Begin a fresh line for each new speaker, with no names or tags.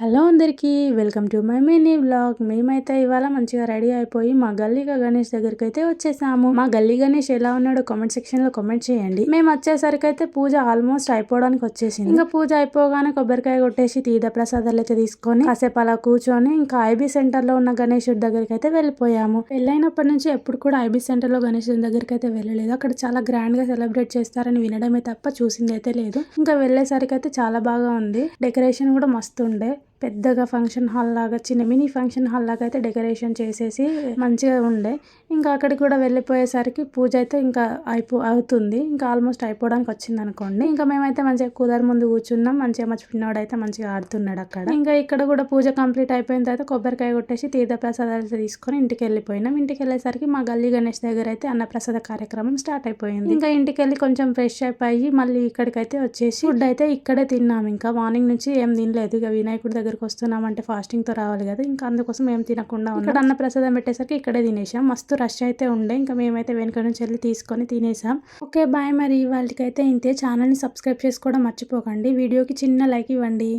Hello అందరికీ welcome to my mini vlog. మేమైతే ఇవాళ మంచిగా రెడీ అయిపోయి మా గల్లీగా గణేష్ దగ్గరికి అయితే వచ్చేసాము. మా గల్లీ గణేష్ ఎలా ఉన్నాడో కామెంట్ సెక్షన్ లో కామెంట్ చేయండి. మేము వచ్చేసరికి అయితే పూజ ఆల్మోస్ట్ అయిపోవడానికి వచ్చేసింది. ఇంకా పూజ అయిపోగానే కొబ్బరికాయ కొట్టేసి తీర్థ ప్రసాదాలు అయితే తీసుకొని కాసేపు అలా కూర్చొని ఇంకా ఐబీ సెంటర్ లో ఉన్న గణేశుడి దగ్గరికి అయితే వెళ్ళిపోయాము. పెళ్ళైనప్పటి నుంచి ఎప్పుడు కూడా ఐబీ సెంటర్ లో గణేశుడి దగ్గరికి అయితే వెళ్ళలేదు. అక్కడ చాలా గ్రాండ్ గా సెలబ్రేట్ చేస్తారని వినడమే తప్ప చూసింది అయితే లేదు. ఇంకా వెళ్ళేసరికి అయితే చాలా బాగా ఉంది. డెకరేషన్ కూడా మస్తు ఉండే. పెద్దగా ఫంక్షన్ హాల్ లాగా చిన్న మినీ ఫంక్షన్ హాల్ లాగా అయితే డెకరేషన్ చేసేసి మంచిగా ఉండే. ఇంకా అక్కడికి కూడా వెళ్ళిపోయేసరికి పూజ అయితే ఇంకా అవుతుంది. ఇంకా ఆల్మోస్ట్ అయిపోవడానికి వచ్చింది అనుకోండి. ఇంకా మేమైతే మంచిగా కూలర్ ముందు కూర్చున్నాం. మంచిగా మా పిన్నోడు అయితే మంచిగా ఆడుతున్నాడు అక్కడ. ఇంకా ఇక్కడ కూడా పూజ కంప్లీట్ అయిపోయిన తర్వాత కొబ్బరికాయ కొట్టేసి తీర్థ ప్రసాదాలు తీసుకొని ఇంటికి వెళ్ళిపోయినాం. ఇంటికి వెళ్ళేసరికి మా గల్లీ గణేష్ దగ్గర అయితే అన్నప్రసాద కార్యక్రమం స్టార్ట్ అయిపోయింది. ఇంకా ఇంటికి వెళ్ళి కొంచెం ఫ్రెష్ అయిపోయి మళ్ళీ ఇక్కడికైతే వచ్చేసి ఫుడ్ అయితే ఇక్కడే తిన్నాం. ఇంకా మార్నింగ్ నుంచి ఏం తినలేదు. ఇక వినాయకుడి దగ్గరికి వస్తున్నామంటే ఫాస్టింగ్ తో రావాలి కదా, ఇంకా అందుకోసం ఏం తినకుండా ఉన్నాం. ఇక్కడ అన్న ప్రసాదం పెట్టేసరికి ఇక్కడే తినేసాం. మస్తు రష్ అయితే ఉండే. ఇంకా మేమైతే వెనుక నుంచి వెళ్ళి తీసుకొని తినేసాం. Okay bye. మరి వాళ్ళకైతే ఇంతే. ఛానల్ ని సబ్స్క్రైబ్ చేసుకోవడం మర్చిపోకండి. వీడియోకి చిన్న లైక్ ఇవ్వండి.